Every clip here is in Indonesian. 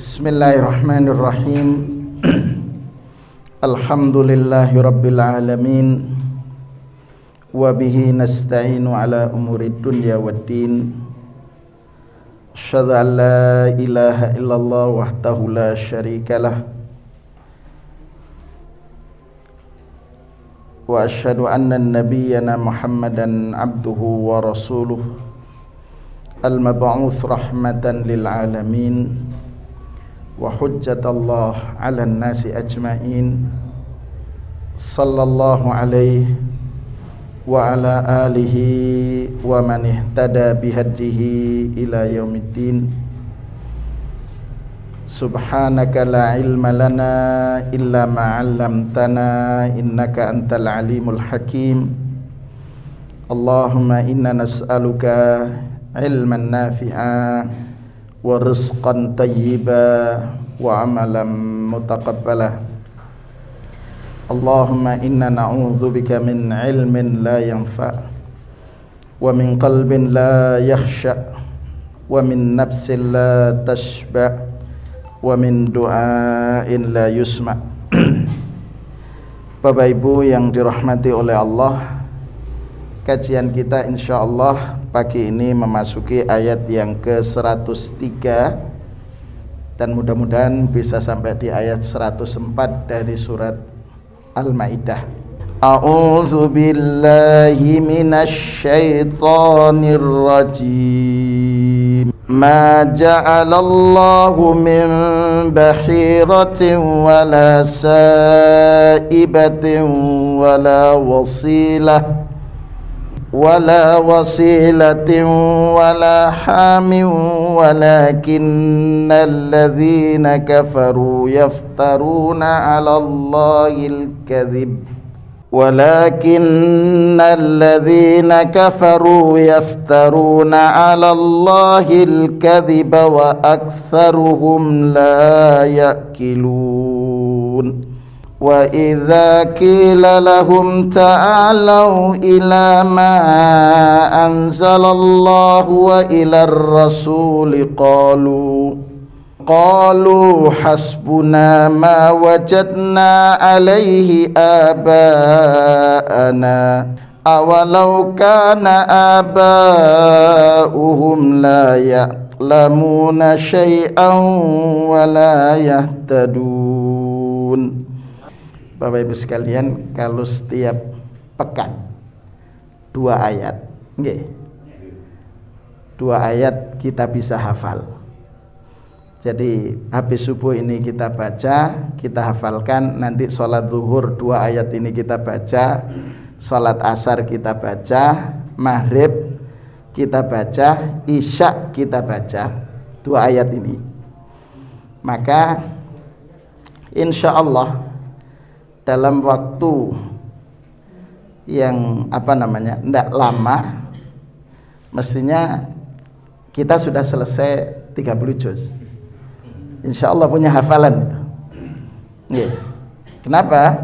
Bismillahirrahmanirrahim. Alhamdulillahi rabbil alamin. Wa bihi nasta'inu ala umurid dunya waddin. Asyhadu an la ilaha illallah wahdahu la syarikalah. Wa asyhadu anna nabiyyana Muhammadan abduhu wa rasuluh al-mab'uts rahmatan lil alamin wa hujjatallah 'alan nasi ajmain. Sallallahu alaihi wa ala alihi wa man ihtada bihadihi ila yaumiddin. Subhanaka la ilma lana illa ma 'allamtana innaka antal alimul hakim. Allahumma inna nas'aluka ilman nafi'a wa rizqan tayyiba wa amalan mutaqabbala. Allahumma inna na'udzubika min ilmin la yanfa' wa min qalbin la yakhsha' wa min nafsin la tashba' wa min du'ain la yusma'. Bapak Ibu yang dirahmati oleh Allah, kajian kita insyaallah pagi ini memasuki ayat yang ke-103 dan mudah-mudahan bisa sampai di ayat 104 dari surat Al-Maidah. A'udzu billahi minasy syaithanir rajim. Ma ja'alallahu min bahiratin wala sa'ibatin wala wasilah wala wasilatin wala hamin walakinnal ladzina kafaru yaftaruna 'alallahil kadhib walakinnal ladzina kafaru yaftaruna 'alallahil kadhiba wa aktsaruhum la ya'qilun. Wa idza qila lahum ta'alau ila ma anzalallahu wa ila ar-rasuli qalu hasbuna ma wajadna alaihi aba'ana awalau kana aba'uhum la ya'lamuna syai'an wa la yahtadun. Bapak Ibu sekalian, kalau setiap pekan 2 ayat, nggih, 2 ayat kita bisa hafal. Jadi habis subuh ini kita baca, kita hafalkan. Nanti sholat zuhur 2 ayat ini kita baca, sholat asar kita baca, maghrib kita baca, isya kita baca 2 ayat ini. Maka insya Allah dalam waktu yang tidak lama, mestinya kita sudah selesai 30 juz. Insya Allah punya hafalan itu. Yeah. Kenapa?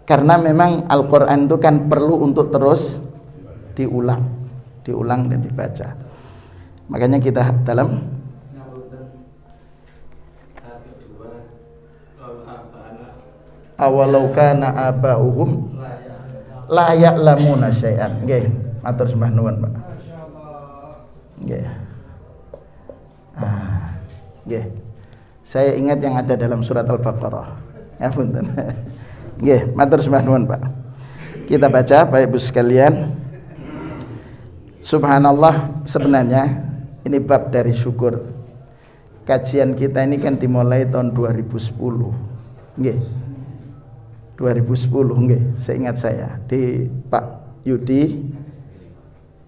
Karena memang Al-Quran itu kan perlu untuk terus diulang dan dibaca. Makanya kita dalam awalau kana aba'uhum la ya'lamuna syai'an. Nggih, matur sembah nuwun, Pak. Nggih. Nggih. Saya ingat yang ada dalam surat Al-Baqarah. Ya punten. Nggih, matur sembah nuwun, Pak. Kita baca, Bapak Ibu sekalian. Subhanallah, sebenarnya ini bab dari syukur. Kajian kita ini kan dimulai tahun 2010. Nggih. 2010 nggih, seingat saya di Pak Yudi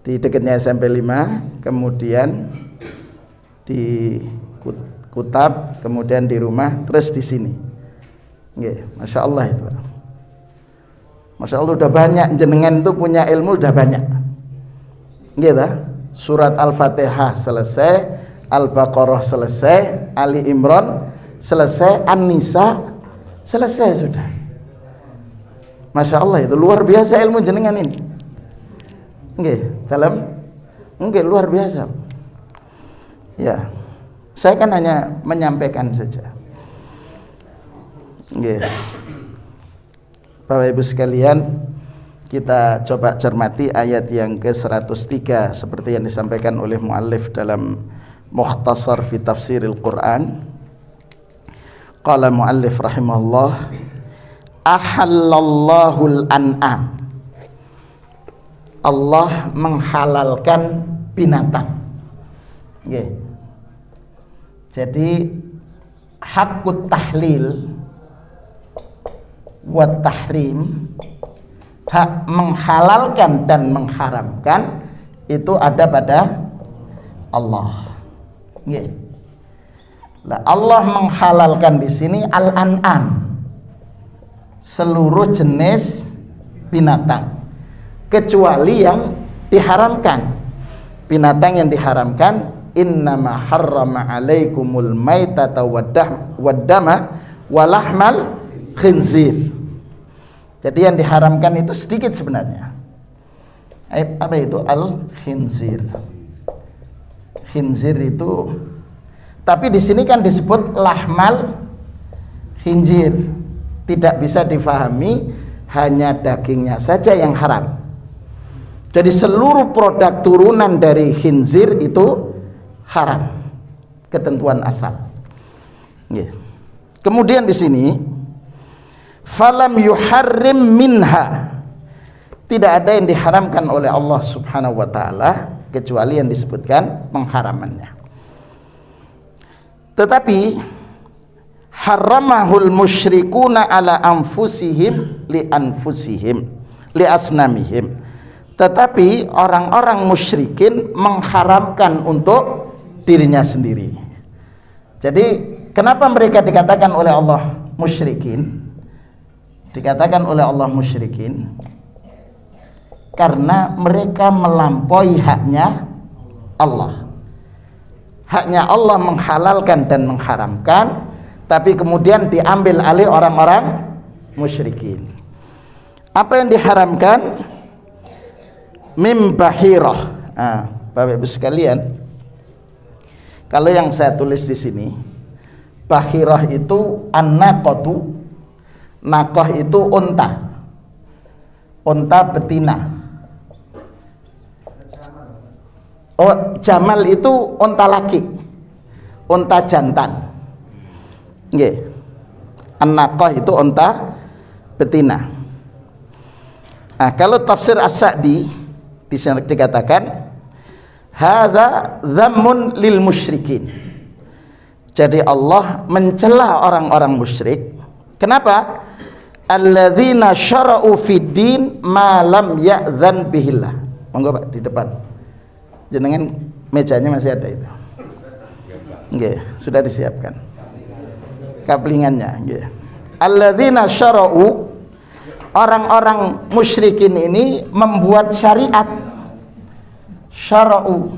di dekatnya SMP 5, kemudian di Kutab, kemudian di rumah, terus di sini. Nggih, Masya Allah itu. Masya Allah udah banyak, jenengan itu punya ilmu udah banyak. Nggih ta? Surat Al-Fatihah selesai, Al-Baqarah selesai, Ali Imran selesai, An-Nisa selesai sudah. Masya Allah, itu luar biasa ilmu jenengan ini. Nggih, dalam nggih luar biasa. Ya. Saya kan hanya menyampaikan saja. Bapak Ibu sekalian, kita coba cermati ayat yang ke-103 seperti yang disampaikan oleh muallif dalam Mukhtasar fi Tafsiril Quran. Qala muallif rahimahullah, ahallallahul an'am. Allah menghalalkan binatang. Jadi hakut tahlil wa tahrim, hak menghalalkan dan mengharamkan itu ada pada Allah. Allah menghalalkan di sini al-an'am, seluruh jenis binatang, kecuali yang diharamkan. Binatang yang diharamkan, innama harrama alaikumul maitata waddama walahmal khinzir. Jadi yang diharamkan itu sedikit sebenarnya. Apa itu al-khinzir? Khinzir itu, tapi di sini kan disebut lahmal khinzir. Tidak bisa difahami hanya dagingnya saja yang haram. Jadi seluruh produk turunan dari khinzir itu haram, ketentuan asal. Kemudian di sini falam yuharrim minha, tidak ada yang diharamkan oleh Allah Subhanahu wa taala kecuali yang disebutkan pengharamannya. Tetapi haramahul musyrikuna ala anfusihim li anfusihim li asnamihim. Tetapi orang-orang musyrikin mengharamkan untuk dirinya sendiri. Jadi kenapa mereka dikatakan oleh Allah musyrikin? Dikatakan oleh Allah musyrikin karena mereka melampaui haknya Allah. Haknya Allah menghalalkan dan mengharamkan, tapi kemudian diambil alih orang-orang musyrikin. Apa yang diharamkan? Mim bahirah. Bapak Ibu sekalian, kalau yang saya tulis di sini, bahirah itu an-naqatu, naqah itu unta, unta betina. Oh, jamal itu unta laki, unta jantan. Nggih. An-naqah itu unta betina. Kalau tafsir As-Sa'di dikatakan hadza dzammun lil musyrikin. Jadi Allah mencela orang-orang musyrik. Kenapa? Alladzina syara'u fid din ma lam ya'dzan bihillah. Monggo Pak di depan. Jenengan mejanya masih ada itu. Nggih, sudah disiapkan. Kaplingannya nggih. Alladzina syara'u, orang-orang musyrikin ini membuat syariat. Syara'u,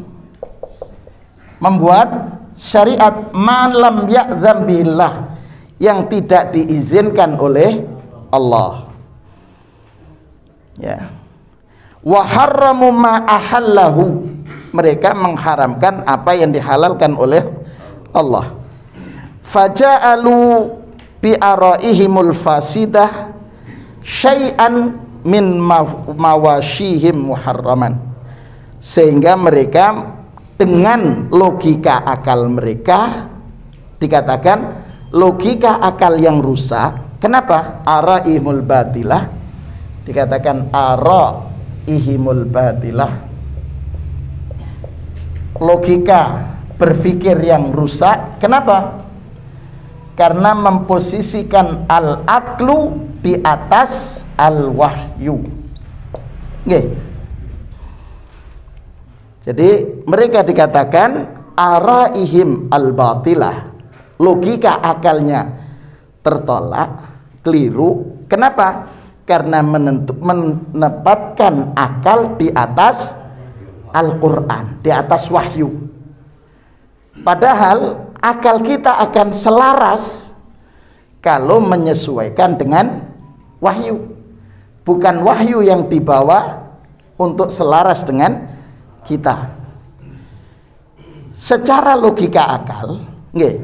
membuat syariat malam ya'dzam billah, yang tidak diizinkan oleh Allah. Ya. Wa harramu ma ahallahu, mereka mengharamkan apa yang dihalalkan oleh Allah. Faja'alu bi araihimul fasidah syai'an min mawashihim muharraman, sehingga mereka dengan logika akal mereka dikatakan logika akal yang rusak. Kenapa? Araihimul batilah, dikatakan araihimul batilah, logika berpikir yang rusak. Kenapa? Karena memposisikan al-aqlu di atas al-wahyu. Jadi mereka dikatakan araihim al-batilah, logika akalnya tertolak, keliru. Kenapa? Karena menempatkan akal di atas Al-Quran, di atas wahyu. Padahal akal kita akan selaras kalau menyesuaikan dengan wahyu, bukan wahyu yang dibawa untuk selaras dengan kita. Secara logika akal, Nggih.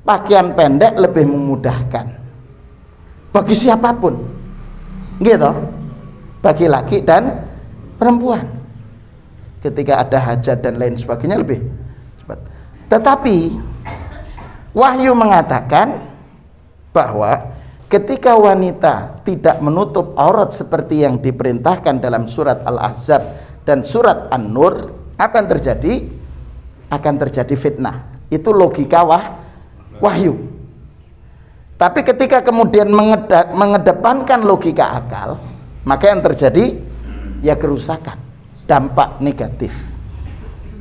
Pakaian pendek lebih memudahkan bagi siapapun. Nggih toh? Bagi laki dan perempuan. Ketika ada hajat dan lain sebagainya lebih cepat. Tetapi wahyu mengatakan bahwa ketika wanita tidak menutup aurat seperti yang diperintahkan dalam surat Al-Ahzab dan surat An-Nur, apa yang terjadi? Akan terjadi fitnah. Itu logika wahyu. Tapi ketika kemudian mengedepankan logika akal, maka yang terjadi ya kerusakan, dampak negatif.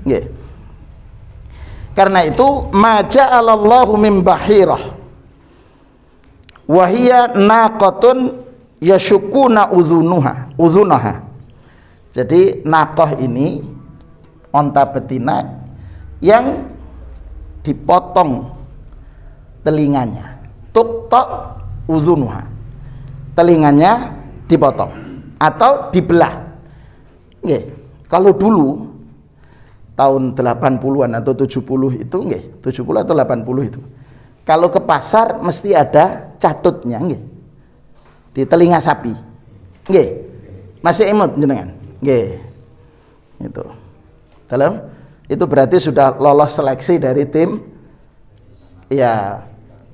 Nggih. Karena itu ma ja'alallahu min bahirah wa hiya naqatun yashukuna udhunaha. Jadi naqah ini onta betina yang dipotong telinganya, tuqta udhunuha, telinganya dipotong atau dibelah. Nggih, kalau dulu tahun 80-an atau 70 itu nggih, 70 atau 80 itu. Kalau ke pasar mesti ada catutnya nggih. Di telinga sapi. Nggih. Masih imut jenengan? Nggih. Itu. Dalam itu berarti sudah lolos seleksi dari tim ya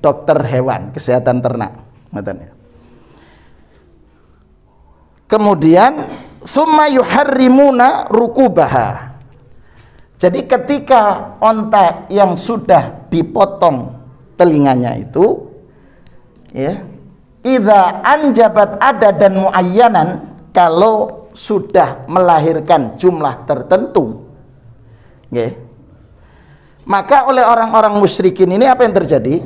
dokter hewan, kesehatan ternak. Ngoten ya. Kemudian summa yuharrimuna rukubaha. Jadi ketika onta yang sudah dipotong telinganya itu ya, idza anjabat ada dan muayyanan, kalau sudah melahirkan jumlah tertentu ya, maka oleh orang-orang musyrikin ini apa yang terjadi?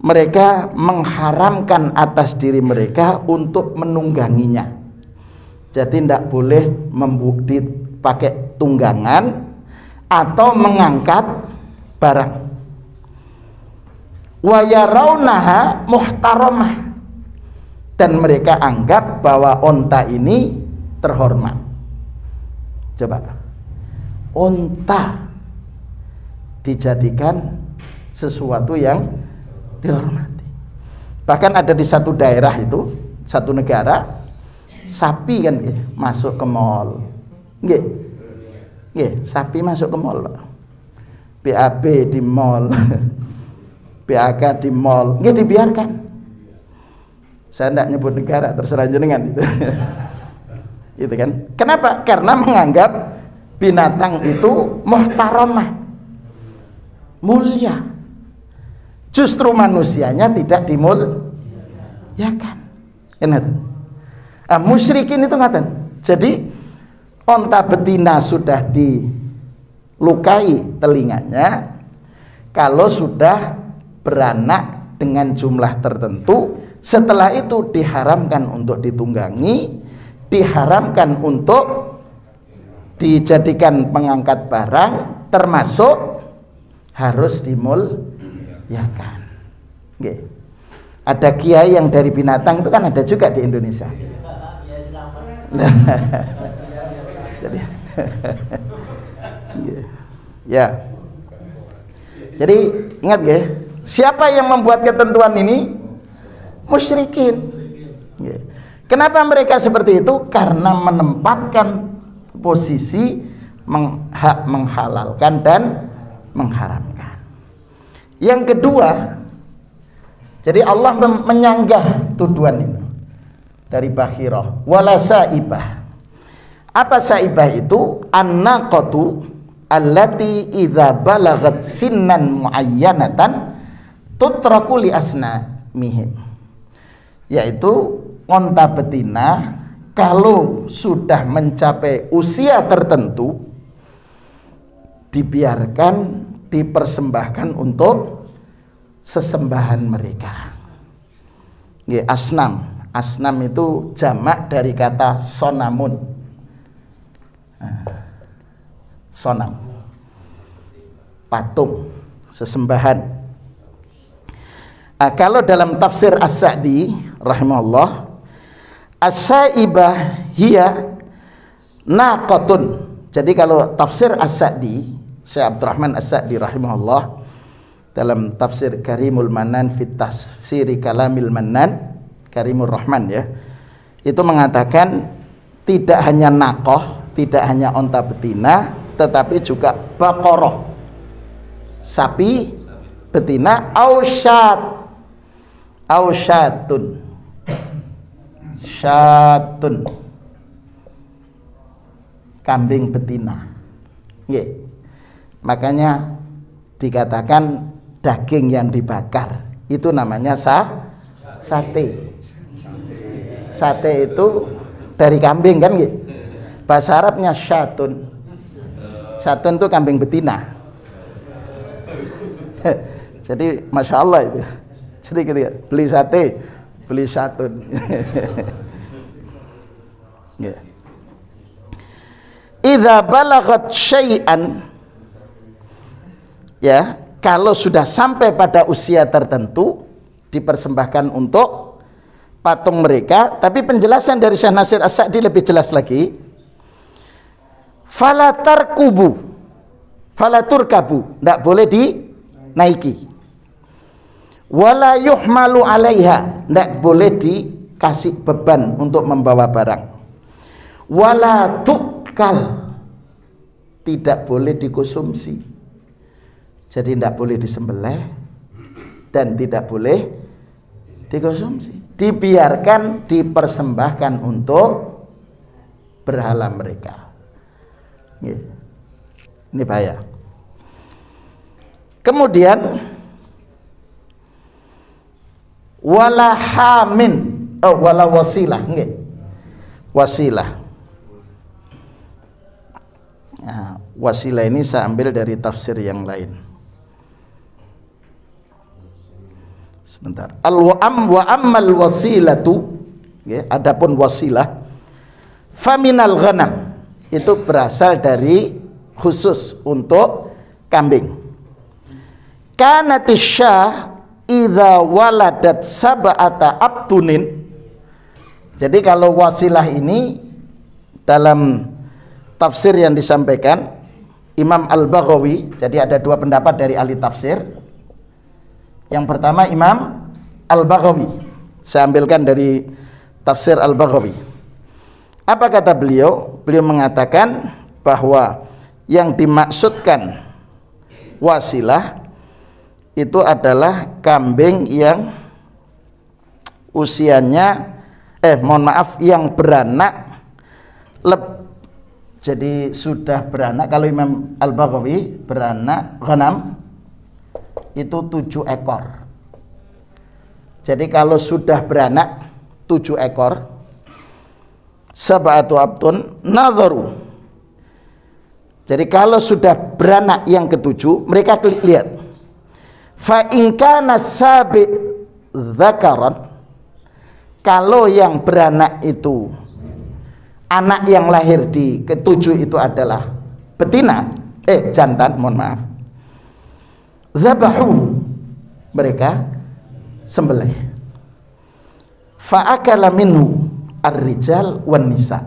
Mereka mengharamkan atas diri mereka untuk menungganginya. Jadi tidak boleh pakai tunggangan atau mengangkat barang. Wa yarawnaha muhtaramah, dan mereka anggap bahwa onta ini terhormat. Coba, onta dijadikan sesuatu yang dihormati. Bahkan ada di satu daerah itu, satu negara, sapi kan masuk ke mall. Nggih. Nggih, sapi masuk ke mall, Pak. BAB di mall. BAK di mall. Nggih, dibiarkan. Saya tidak nyebut negara, terserah jenengan itu. Itu kan. Kenapa? Karena menganggap binatang itu muhtaramah, mulia. Justru manusianya tidak dimuliakan. Kenapa? Musyrikin itu ngaten. Jadi onta betina sudah dilukai telinganya kalau sudah beranak dengan jumlah tertentu. Setelah itu diharamkan untuk ditunggangi, diharamkan untuk dijadikan pengangkat barang, termasuk harus dimuliakan. Nggih. Ada kiai yang dari binatang itu kan ada juga di Indonesia. Jadi ya. Jadi ingat ya, siapa yang membuat ketentuan ini? Musyrikin. Kenapa mereka seperti itu? Karena menempatkan posisi menghalalkan dan mengharamkan. Yang kedua, jadi Allah menyanggah tuduhan ini dari Bahirah wala saibah. Apa saibah itu? An-naqatu allati idza balagat sinnan muayyanatan tutraku li asnamihim. Yaitu onta betina kalau sudah mencapai usia tertentu dibiarkan, dipersembahkan untuk sesembahan mereka. Nggih, asnam. Asnam itu jamak dari kata sonamun. Sonam, patung, sesembahan. Kalau dalam tafsir As-Sa'di rahimahullah, as-saibah hiya naqatun. Jadi kalau tafsir As-Sa'di, Syekh Abdurrahman As-Sa'di rahimahullah dalam tafsir Karimul Mannan fi tafsiri Kalamil Mannan, Karimur Rahman ya, itu mengatakan tidak hanya nakoh, tidak hanya onta betina, tetapi juga baqarah, sapi betina, ausyatun, syatun, kambing betina. Makanya dikatakan daging yang dibakar itu namanya sate. Sate itu dari kambing kan gitu. Bahasa Arabnya syatun. Syatun itu kambing betina. Jadi masya Allah itu. Jadi gitu ya, beli sate, beli syatun. Idza balagat syai'an, ya, kalau sudah sampai pada usia tertentu dipersembahkan untuk patung mereka. Tapi penjelasan dari Syekh Nasir As-Sa'di lebih jelas lagi. Fala tarkubu, fala turkabu, tidak boleh dinaiki. Wala yuhmalu alaiha, tidak boleh dikasih beban untuk membawa barang. Wala tukal, tidak boleh dikonsumsi. Jadi tidak boleh disembelih dan tidak boleh dikonsumsi. Dibiarkan, dipersembahkan untuk berhala mereka. Ini bahaya. Kemudian wala hamin, wala wasilah, wasilah. Nah, wasilah ini saya ambil dari tafsir yang lain. Sebentar. Wa ammal wasilatu, ya, adapun wasilah, faminal ghanam, itu berasal dari khusus untuk kambing. Kanatis syah idza waladat sab'ata abtunin. Jadi kalau wasilah ini dalam tafsir yang disampaikan Imam Al-Baghawi, jadi ada dua pendapat dari ahli tafsir. Yang pertama Imam Al-Baghawi, saya ambilkan dari tafsir Al-Baghawi. Apa kata beliau? Beliau mengatakan bahwa yang dimaksudkan wasilah itu adalah kambing yang usianya yang beranak jadi sudah beranak. Kalau Imam Al-Baghawi beranak ghanam itu 7 ekor. Jadi kalau sudah beranak 7 ekor, sab'atu abtun nadharu. Jadi kalau sudah beranak yang ketujuh, mereka lihat. Fa in kana sabi dzakaran, kalau yang beranak itu anak yang lahir di ketujuh itu adalah betina, jantan, mohon maaf. Zabahu, mereka sembelih. Fa'akala minhu ar-rijal wan nisa.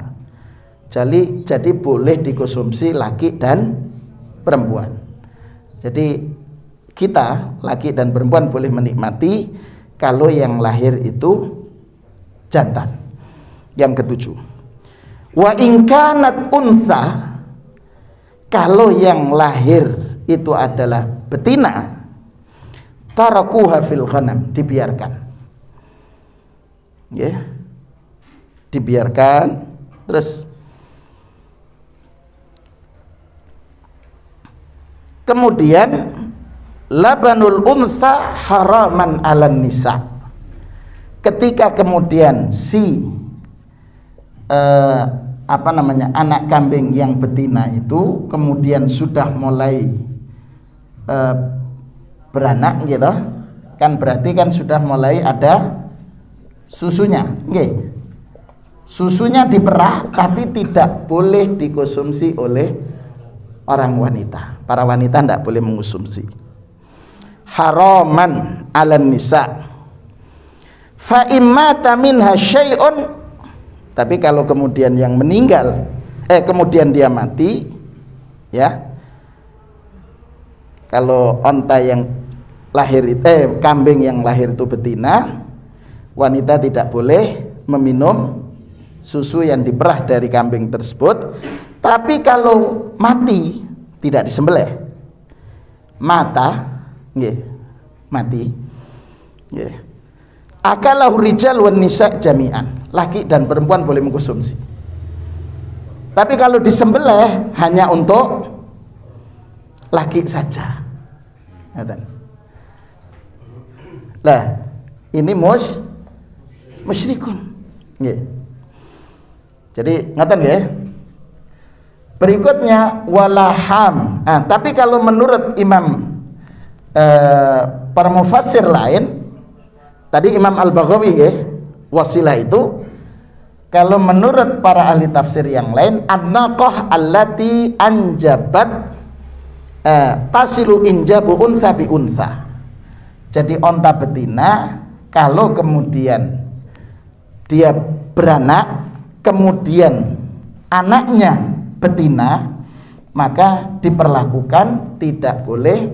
Jadi boleh dikonsumsi laki dan perempuan. Jadi kita laki dan perempuan boleh menikmati kalau yang lahir itu jantan yang ketujuh. Wa in kanat untha, kalau yang lahir itu adalah betina, tarakuha fil ghanam, dibiarkan. Ya. Dibiarkan. Terus kemudian labanul untha haraman 'alan nisa. Ketika kemudian si anak kambing yang betina itu kemudian sudah mulai beranak gitu kan, berarti kan sudah mulai ada susunya. Susunya diperah tapi tidak boleh dikonsumsi oleh orang wanita. Para wanita tidak boleh mengonsumsi. Haraman 'alan nisa. Fa immata minha syai'un, tapi kalau kemudian yang meninggal kemudian dia mati, ya, Kalau onta yang lahir kambing yang lahir itu betina, wanita tidak boleh meminum susu yang diperah dari kambing tersebut. Tapi kalau mati tidak disembelih, mati, akalahu rijal wan nisa jami'an, laki dan perempuan boleh mengkonsumsi. Tapi kalau disembelih hanya untuk laki saja. Lah, ini musyrikun. Jadi ngaten ya. Berikutnya walaham. Tapi kalau menurut Imam para mufassir lain, tadi Imam Al-Baghawi ya, wasilah itu, kalau menurut para ahli tafsir yang lain, an-naqah allati anjabat tasilu injabu untha bi untha. Jadi onta betina kalau kemudian dia beranak, kemudian anaknya betina, maka diperlakukan tidak boleh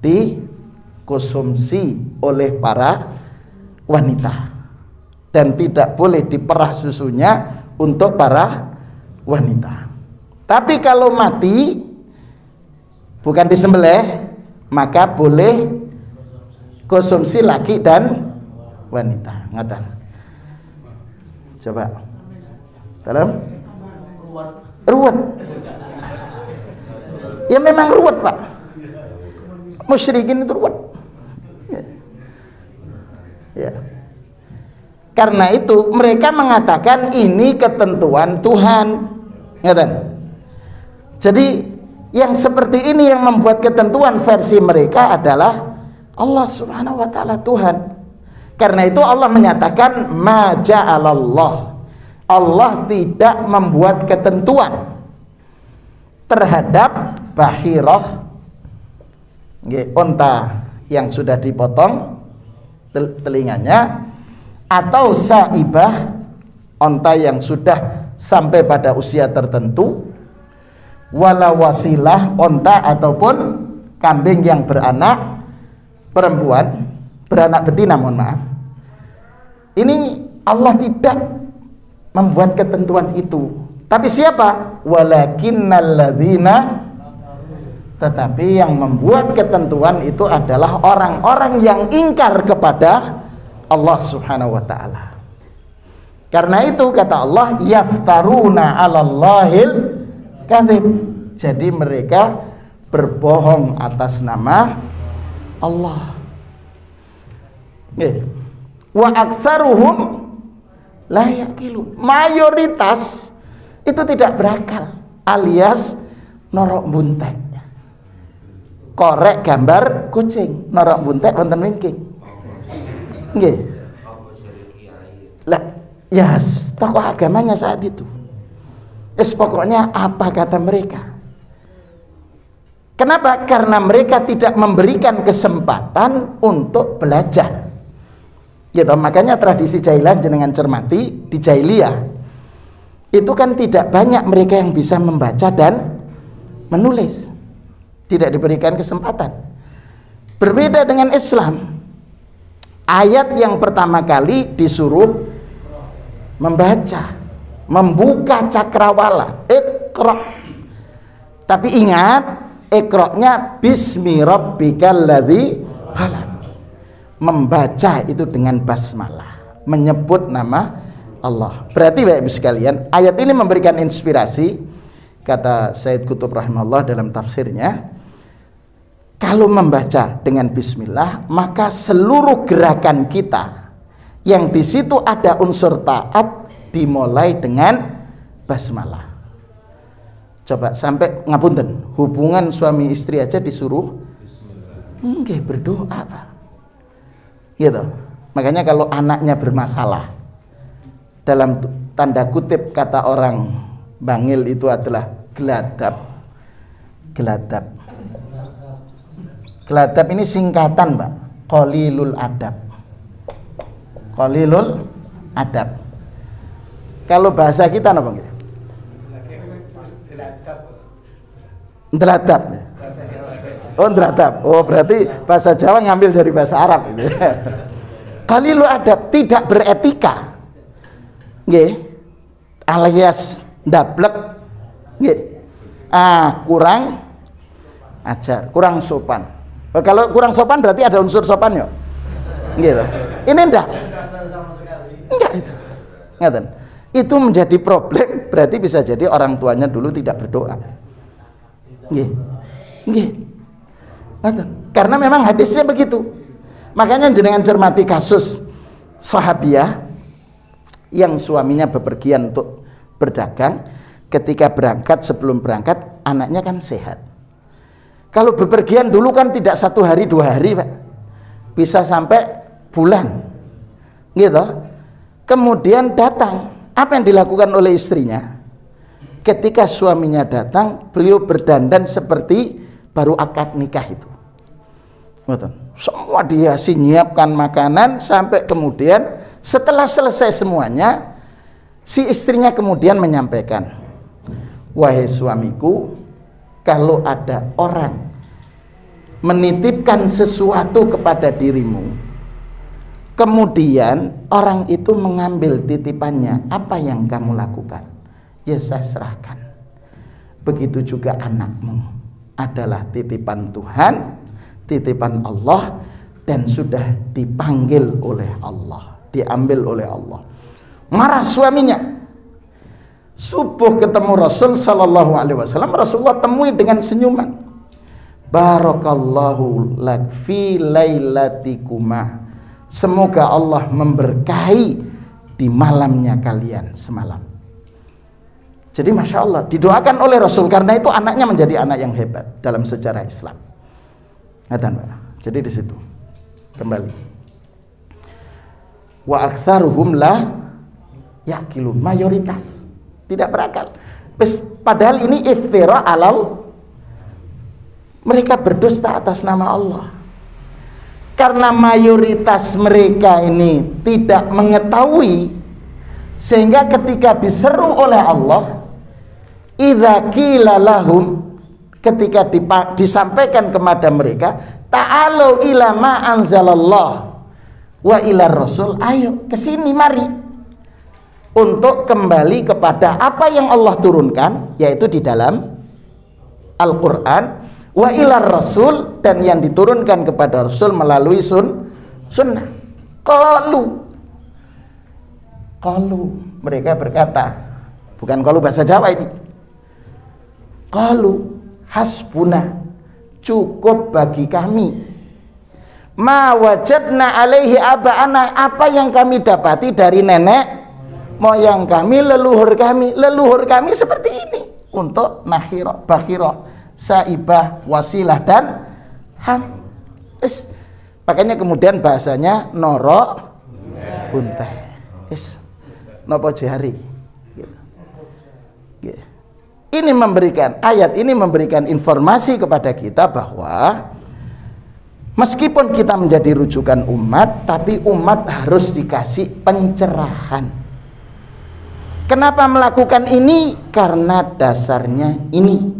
dikonsumsi oleh para wanita dan tidak boleh diperah susunya untuk para wanita. Tapi kalau mati bukan disembelih, maka boleh konsumsi laki dan wanita. Ngaten. Coba dalam ruwet. Ya memang ruwet, Pak. Musyrikin itu ruwet. Ya. Karena itu mereka mengatakan ini ketentuan Tuhan. Ngaten. Jadi yang seperti ini yang membuat ketentuan versi mereka adalah Allah Subhanahu wa taala Tuhan. Karena itu Allah menyatakan ma ja'alallah. Allah tidak membuat ketentuan terhadap bahirah, unta yang sudah dipotong telinganya, atau saibah, unta yang sudah sampai pada usia tertentu, wala wasilah, unta ataupun kambing yang beranak perempuan, beranak betina, mohon maaf. Ini Allah tidak membuat ketentuan itu. Tapi siapa? Walakinnalladzina, tetapi yang membuat ketentuan itu adalah orang-orang yang ingkar kepada Allah Subhanahu wa taala. Karena itu kata Allah, yaftaruna 'alallahil kadzib. Jadi mereka berbohong atas nama Allah. Wa aktsaruhum la yaqilun. Mayoritas itu tidak berakal, alias norok buntek. Korek gambar kucing, norok buntek wonten wingking. Nggih. Lah, ya tokoh agamanya saat itu. Pokoknya apa kata mereka. Kenapa? Karena mereka tidak memberikan kesempatan untuk belajar. Gitu, makanya tradisi jahiliyah jenengan cermati di jahiliyah itu kan tidak banyak mereka yang bisa membaca dan menulis, tidak diberikan kesempatan. Berbeda dengan Islam, ayat yang pertama kali disuruh membaca, membuka cakrawala, Iqra. Tapi ingat, Iqra-nya bismi rabbikal ladzi khalaq. Membaca itu dengan basmalah, menyebut nama Allah. Berarti Bapak Ibu sekalian, ayat ini memberikan inspirasi, kata Sayyid Qutb rahimahullah dalam tafsirnya, kalau membaca dengan bismillah, maka seluruh gerakan kita yang di situ ada unsur taat dimulai dengan basmalah. Coba sampai ngapunten, hubungan suami istri aja disuruh nggih berdoa, Pak. Gitu. Makanya kalau anaknya bermasalah, dalam tanda kutip kata orang Bangil itu adalah geladap. Geladap. Geladap ini singkatan, Pak. Qalilul adab. Qalilul adab. Kalau bahasa kita apa gitu? Geladap. Oh, ndradap. Oh, berarti bahasa Jawa ngambil dari bahasa Arab gitu. Qalilul adab, tidak beretika. Nggih. Alias ndablek. Nggih. Kurang ajar, kurang sopan. Kalau kurang sopan berarti ada unsur sopan ya? Gitu. Ini enggak itu. Ngaten. Itu menjadi problem, berarti bisa jadi orang tuanya dulu tidak berdoa. Nggih. Nggih. Ngaten. Karena memang hadisnya begitu. Makanya jenengan cermati kasus sahabiah yang suaminya bepergian untuk berdagang. Ketika berangkat, sebelum berangkat anaknya kan sehat. Kalau bepergian dulu kan tidak 1 hari 2 hari Pak, bisa sampai bulan gitu. Kemudian datang, apa yang dilakukan oleh istrinya? Ketika suaminya datang, beliau berdandan seperti baru akad nikah itu. Semua dihiasi, nyiapkan makanan, sampai kemudian setelah selesai semuanya, si istrinya kemudian menyampaikan, wahai suamiku, kalau ada orang menitipkan sesuatu kepada dirimu, kemudian orang itu mengambil titipannya, apa yang kamu lakukan? Ya saya serahkan. Begitu juga anakmu adalah titipan Tuhan, titipan Allah, dan sudah dipanggil oleh Allah, diambil oleh Allah. Marah suaminya. Subuh ketemu Rasul sallallahu alaihi wasallam, Rasulullah temui dengan senyuman. Barakallahu lak fi lailatikuma. Semoga Allah memberkahi di malamnya kalian semalam. Jadi Masya Allah, didoakan oleh Rasul, karena itu anaknya menjadi anak yang hebat dalam sejarah Islam. Jadi di situ kembali. Wa aktsaruhum la yaqilun, mayoritas tidak berakal. Padahal ini iftira alal, mereka berdusta atas nama Allah. Karena mayoritas mereka ini tidak mengetahui, sehingga ketika diseru oleh Allah, idza qila lahum, ketika disampaikan kepada mereka, ta'alu ila ma anzalallah wa ila rasul, ayo kesini mari untuk kembali kepada apa yang Allah turunkan, yaitu di dalam Al-Quran, wa ilar rasul, dan yang diturunkan kepada Rasul melalui sunnah. Qalu, mereka berkata, bukan qalu bahasa Jawa ini, qalu hasbuna, cukup bagi kami, ma wajadna alaihi aba'ana, apa yang kami dapati dari nenek moyang kami, leluhur kami seperti ini, untuk nahiro, bakhiro, saibah, wasilah, dan ham. Makanya kemudian bahasanya noro buntai, nopo jari gitu. Ini memberikan, ayat ini memberikan informasi kepada kita bahwa meskipun kita menjadi rujukan umat, tapi umat harus dikasih pencerahan. Kenapa melakukan ini? Karena dasarnya ini.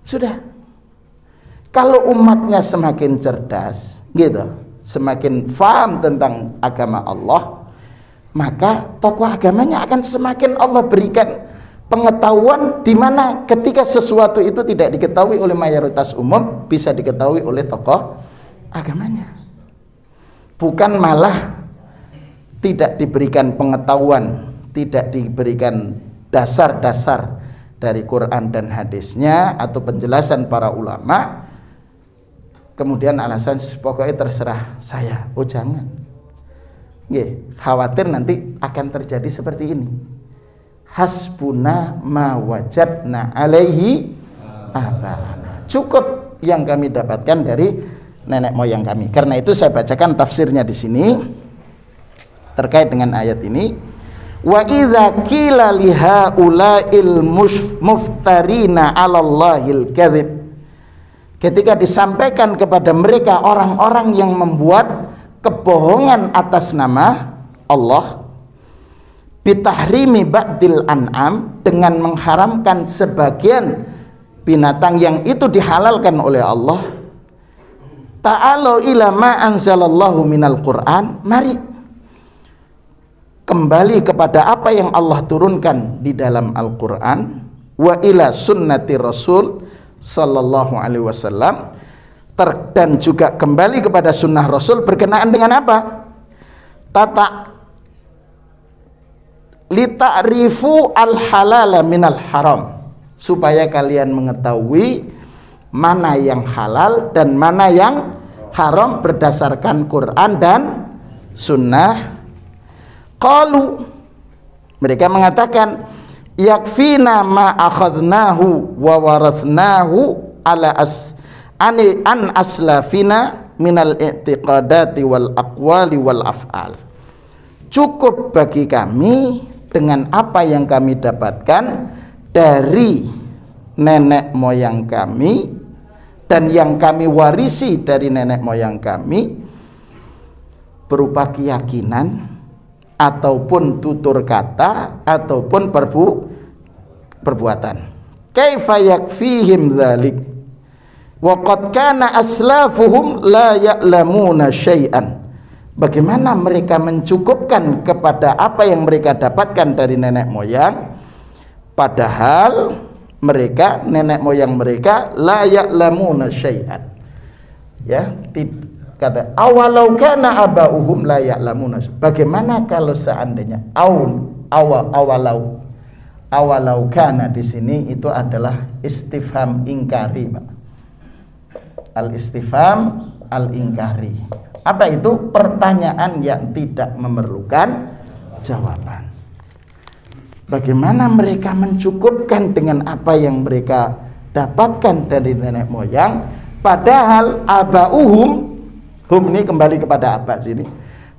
Sudah. Kalau umatnya semakin cerdas, gitu, semakin paham tentang agama Allah, maka tokoh agamanya akan semakin Allah berikan pengetahuan, di mana ketika sesuatu itu tidak diketahui oleh mayoritas umum, bisa diketahui oleh tokoh agamanya. Bukan malah tidak diberikan pengetahuan, tidak diberikan dasar-dasar dari Quran dan hadisnya atau penjelasan para ulama, kemudian alasan pokoknya terserah saya. Oh jangan, khawatir nanti akan terjadi seperti ini. Hasbuna ma wajadna alaihi abana, cukup yang kami dapatkan dari nenek moyang kami. Karena itu saya bacakan tafsirnya di sini terkait dengan ayat ini. Wa idza qila li haula'il muftarina 'alallahil kadzib, ketika disampaikan kepada mereka orang-orang yang membuat kebohongan atas nama Allah, bitahrimi ba'dil an'am, dengan mengharamkan sebagian binatang yang itu dihalalkan oleh Allah, ta'alu ila ma anzalallahu minal Qur'an, mari kembali kepada apa yang Allah turunkan di dalam Al-Qur'an, wa ila sunnati Rasul sallallahu alaihi wasallam, dan juga kembali kepada sunnah Rasul berkenaan dengan apa? Lita'rifu al-halala minal haram, supaya kalian mengetahui mana yang halal dan mana yang haram berdasarkan Quran dan sunnah. Qalu, mereka mengatakan, yakfina ma akhadnahu wa warathnahu ala an aslafina minal i'tiqadati wal aqwali wal af'al. Cukup bagi kami dengan apa yang kami dapatkan dari nenek moyang kami dan yang kami warisi dari nenek moyang kami berupa keyakinan ataupun tutur kata ataupun perbuatan. Kaifa yakfihim dzalik wa qad kana aslafuhum la ya'lamuna syai'an. Bagaimana mereka mencukupkan kepada apa yang mereka dapatkan dari nenek moyang, padahal mereka, nenek moyang mereka, la ya'lamuna syai'an. Ya, kata awalau kana abauhum la ya'lamuna. Bagaimana kalau seandainya awalau kana di sini itu adalah istifham ingkari, Pak. Al-istifham al-ingkari. Apa itu? Pertanyaan yang tidak memerlukan jawaban. Bagaimana mereka mencukupkan dengan apa yang mereka dapatkan dari nenek moyang, padahal abauhum, hum ini kembali kepada apa sini,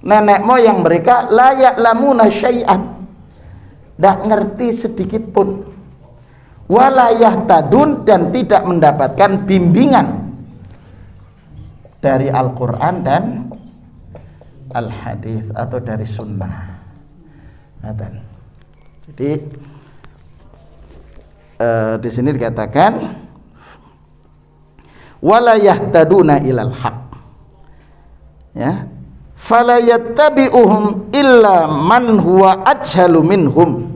nenek moyang mereka, la ya'lamuna syai'an, tidak ngerti sedikit pun, wala yahtadun, dan tidak mendapatkan bimbingan dari Al-Quran dan Al-Hadis atau dari Sunnah. Jadi di sini dikatakan wala yahtaduna ilal haq, ya, fala yattabi'uhum illa man huwa ajhalu minhum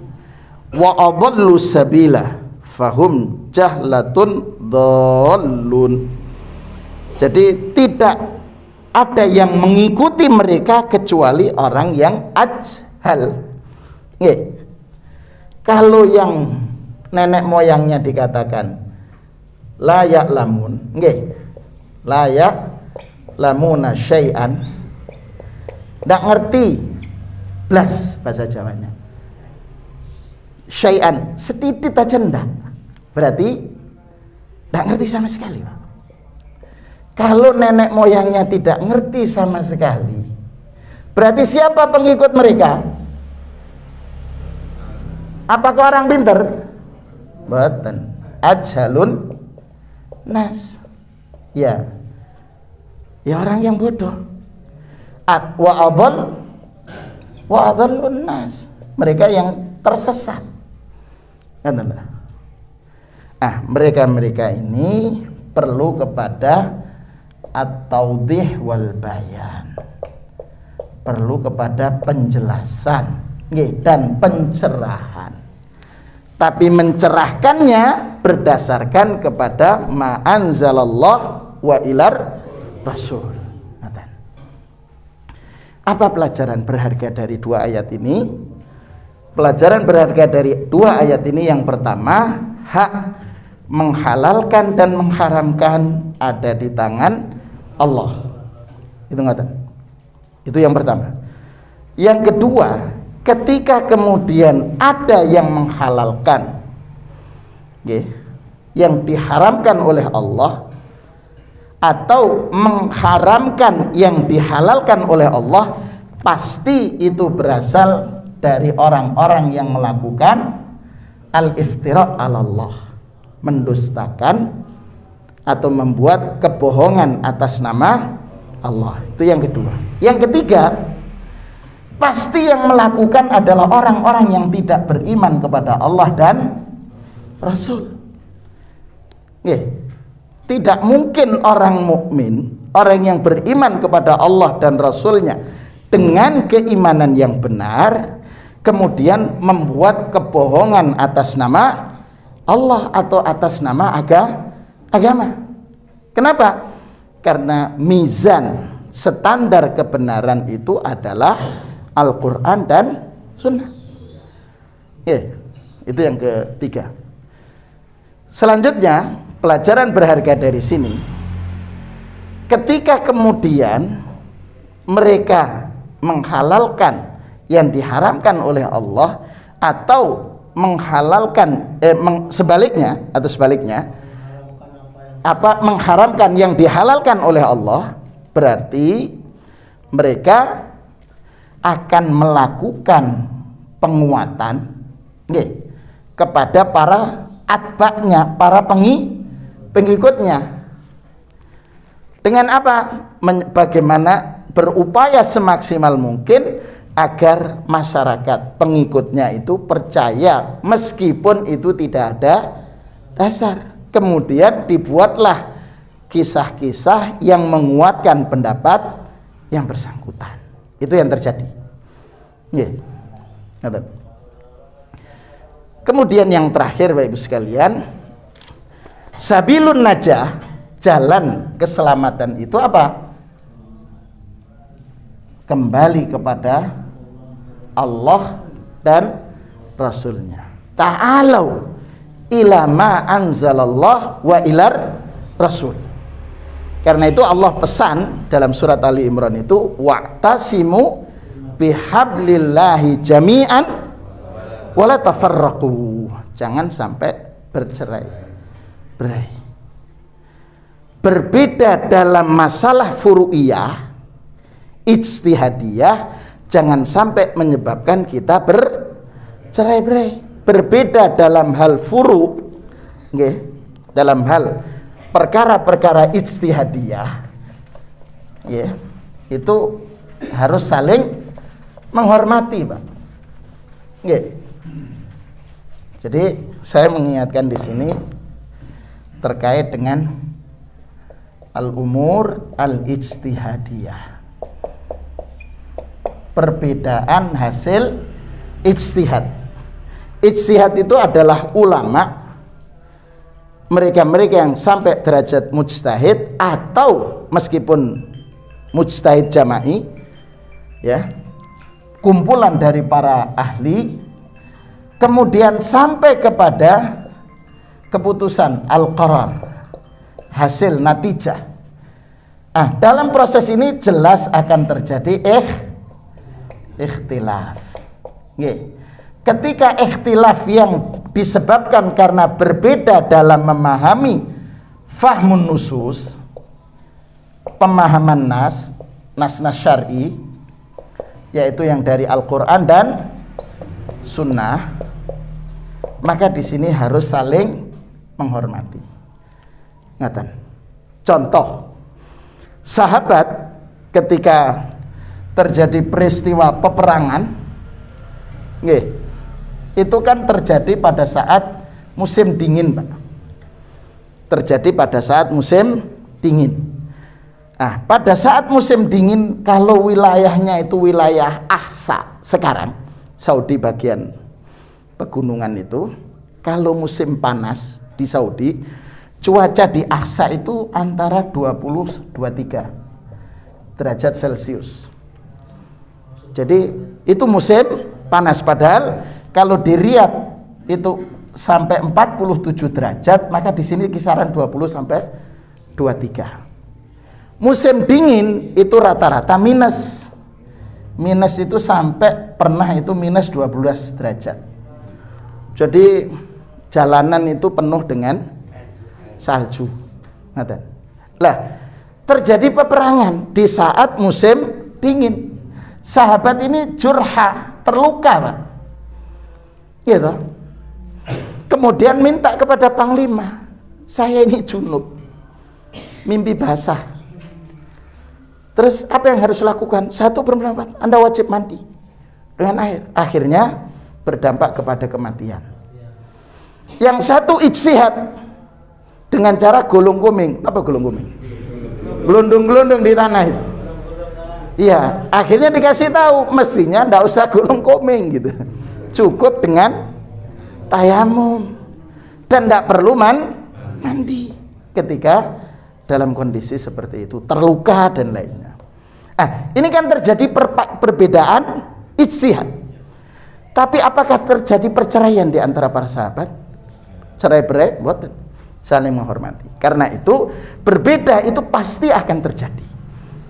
wa adallu sabila fahum jahlatun dhallun. Jadi tidak ada yang mengikuti mereka kecuali orang yang ajhal. Kalau yang nenek moyangnya dikatakan la ya'lamun, la ya'lamuna syai'an, tidak ngerti blas bahasa Jawanya. Syai'an, sedikit aja enggak, berarti tidak ngerti sama sekali, Pak. Kalau nenek moyangnya tidak ngerti sama sekali, berarti siapa pengikut mereka? Apakah orang pinter? Boten, ajhalun nas. Ya orang yang bodoh. Wa adallun nas, mereka yang tersesat. Mereka ini perlu kepada at-taudhih wal bayan, perlu kepada penjelasan dan pencerahan, tapi mencerahkannya berdasarkan kepada ma anzalallah wa ilar rasul. Apa pelajaran berharga dari dua ayat ini? Pelajaran berharga dari dua ayat ini, yang pertama, hak menghalalkan dan mengharamkan ada di tangan Allah. Itu yang pertama. Yang kedua, ketika kemudian ada yang menghalalkan yang diharamkan oleh Allah, atau mengharamkan yang dihalalkan oleh Allah, pasti itu berasal dari orang-orang yang melakukan al-iftira' 'ala Allah, mendustakan atau membuat kebohongan atas nama Allah. Itu yang kedua. Yang ketiga, pasti yang melakukan adalah orang-orang yang tidak beriman kepada Allah dan Rasul. Nggih. Tidak mungkin orang mukmin, orang yang beriman kepada Allah dan Rasulnya dengan keimanan yang benar, kemudian membuat kebohongan atas nama Allah atau atas nama agama. Kenapa? Karena mizan standar kebenaran itu adalah Al-Quran dan Sunnah. Itu yang ketiga. Selanjutnya, pelajaran berharga dari sini, ketika kemudian mereka menghalalkan yang diharamkan oleh Allah atau menghalalkan sebaliknya mengharamkan yang dihalalkan oleh Allah, berarti mereka akan melakukan penguatan kepada para atba'nya, para pengikutnya. Dengan apa? Bagaimana berupaya semaksimal mungkin agar masyarakat pengikutnya itu percaya meskipun itu tidak ada dasar. Kemudian dibuatlah kisah-kisah yang menguatkan pendapat yang bersangkutan. Itu yang terjadi. Kemudian yang terakhir, Bapak Ibu sekalian, sabilun najah, jalan keselamatan itu apa? Kembali kepada Allah dan Rasulnya. Ta'alau ila ma anzalallah wa ilar rasul. Karena itu Allah pesan dalam surat Ali Imran itu, wa'tasimu bihablillahi jami'an wala tafarraqu. Jangan sampai bercerai-berai. Berbeda dalam masalah furu'iyah, ijtihadiyah, jangan sampai menyebabkan kita bercerai-berai. Berbeda dalam hal furu', dalam hal perkara-perkara ijtihadiyah, itu harus saling menghormati, Pak. Jadi saya mengingatkan di sini terkait dengan al-umur al-ijtihadiyah, perbedaan hasil ijtihad. Ijtihad itu adalah ulama, mereka-mereka yang sampai derajat mujtahid atau meskipun mujtahid jama'i, kumpulan dari para ahli, kemudian sampai kepada keputusan al-qarar, hasil natijah. Dalam proses ini jelas akan terjadi ikhtilaf. Ketika ikhtilaf yang disebabkan karena berbeda dalam memahami fahmun nusus, pemahaman nas syar'i, yaitu yang dari Al-Quran dan Sunnah, maka di sini harus saling menghormati. Contoh, sahabat ketika terjadi peristiwa peperangan, itu kan terjadi pada saat musim dingin, Pak. Terjadi pada saat musim dingin. Pada saat musim dingin, kalau wilayahnya itu wilayah Ahsa sekarang, Saudi bagian pegunungan itu, kalau musim panas di Saudi, cuaca di Ahsa itu antara 20-23 derajat Celcius. Jadi itu musim panas, padahal kalau di Riyadh itu sampai 47 derajat, maka di sini kisaran 20 sampai 23. Musim dingin itu rata-rata minus itu sampai pernah itu minus 12 derajat. Jadi jalanan itu penuh dengan salju. Lah, terjadi peperangan di saat musim dingin. Sahabat ini jurha, terluka, Pak. Gitu. Kemudian minta kepada panglima, saya ini junub, mimpi basah. Terus apa yang harus lakukan? Satu berpendapat, Anda wajib mandi dengan air. Akhirnya berdampak kepada kematian. Yang satu ijtihad dengan cara gulung kuming. Apa gulung kuming? Gelundung-gelundung di tanah itu. Iya, akhirnya dikasih tahu mestinya ndak usah gulung kuming gitu. Cukup dengan tayamum dan ndak perlu mandi ketika dalam kondisi seperti itu, terluka dan lainnya. Ini kan terjadi perbedaan ijtihad. Tapi apakah terjadi perceraian di antara para sahabat? Cerai-berai, mboten, saling menghormati. Karena itu berbeda itu pasti akan terjadi.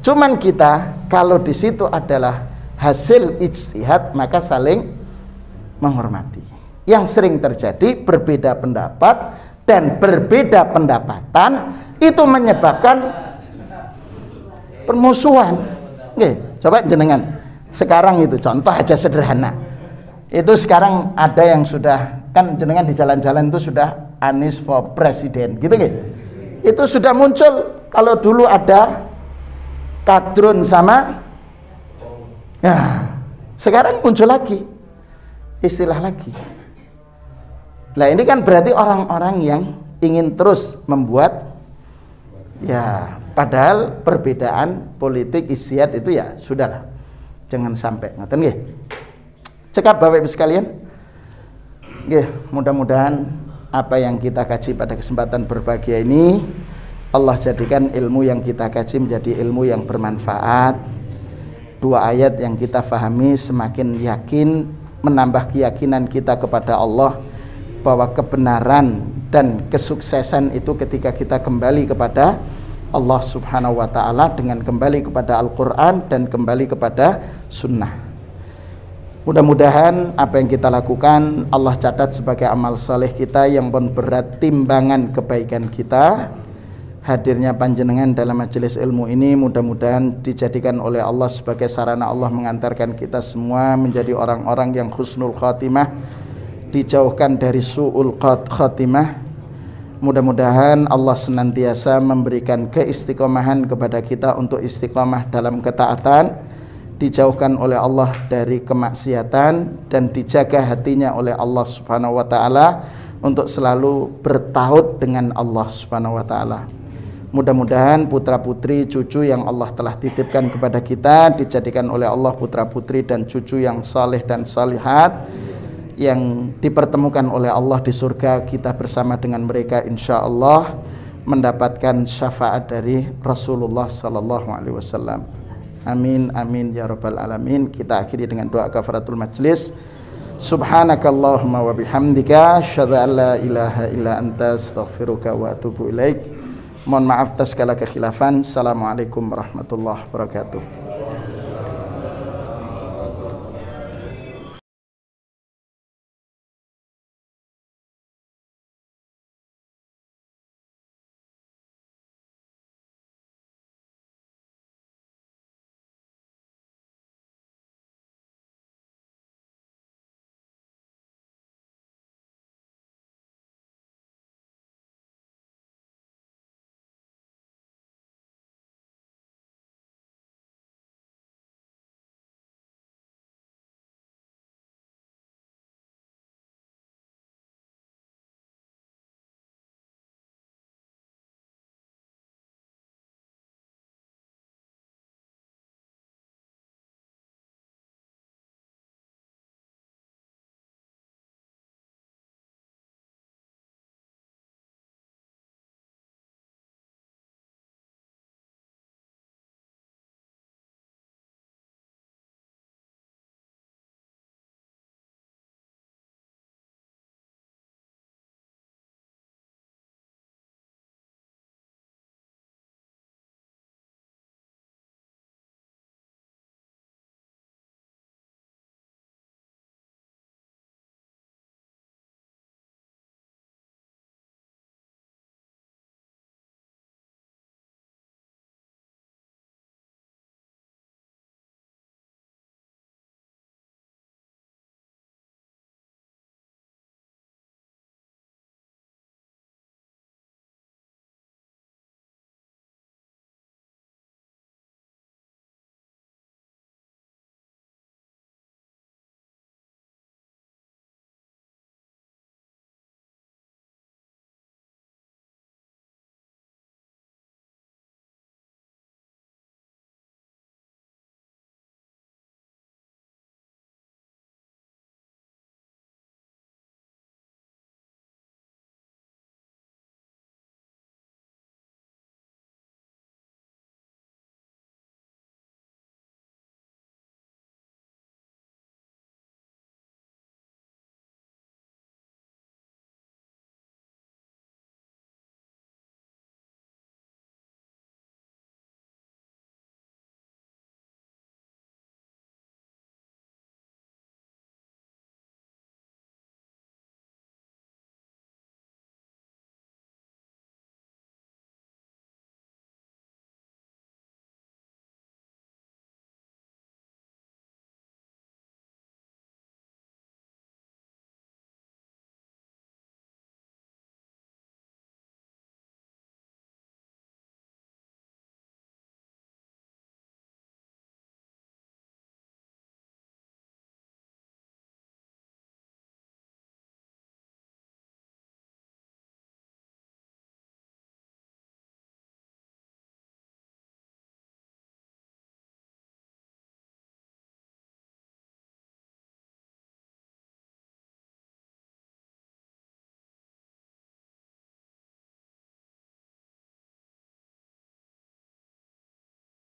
Cuman kita kalau di situ adalah hasil ijtihad maka saling menghormati. Yang sering terjadi berbeda pendapat dan berbeda pendapatan itu menyebabkan permusuhan. Oke, coba jenengan sekarang itu contoh aja sederhana. Itu sekarang ada yang sudah kan jenengan di jalan-jalan itu sudah Anies for Presiden gitu nggih. Itu sudah muncul. Kalau dulu ada Kadrun sama ya, sekarang muncul lagi istilah lagi. Nah ini kan berarti orang-orang yang ingin terus membuat ya, padahal perbedaan politik ijtihad itu ya sudahlah, jangan sampai ngoten nggih. Cekap Bapak Ibu sekalian. Nggih, mudah-mudahan apa yang kita kaji pada kesempatan berbahagia ini Allah jadikan ilmu yang kita kaji menjadi ilmu yang bermanfaat. Dua ayat yang kita fahami semakin yakin, menambah keyakinan kita kepada Allah bahwa kebenaran dan kesuksesan itu ketika kita kembali kepada Allah Subhanahu wa ta'ala dengan kembali kepada Al-Quran dan kembali kepada Sunnah. Mudah-mudahan apa yang kita lakukan Allah catat sebagai amal saleh kita yang berat timbangan kebaikan kita. Hadirnya panjenengan dalam majelis ilmu ini mudah-mudahan dijadikan oleh Allah sebagai sarana Allah mengantarkan kita semua menjadi orang-orang yang husnul khatimah, dijauhkan dari su'ul khatimah. Mudah-mudahan Allah senantiasa memberikan keistiqomahan kepada kita untuk istiqomah dalam ketaatan, dijauhkan oleh Allah dari kemaksiatan dan dijaga hatinya oleh Allah Subhanahu wa taala untuk selalu bertaut dengan Allah Subhanahu wa taala. Mudah-mudahan putra-putri cucu yang Allah telah titipkan kepada kita dijadikan oleh Allah putra-putri dan cucu yang saleh dan salihat, yang dipertemukan oleh Allah di surga kita bersama dengan mereka insyaallah mendapatkan syafaat dari Rasulullah sallallahu alaihi wasallam. Amin amin ya rabbal alamin. Kita akhiri dengan doa kafaratul majlis. Subhanakallahumma wa bihamdika asyhadu an la ilaha illa anta astaghfiruka wa atubu ilaik. Mohon maaf atas segala kekhilafan. Assalamualaikum warahmatullahi wabarakatuh.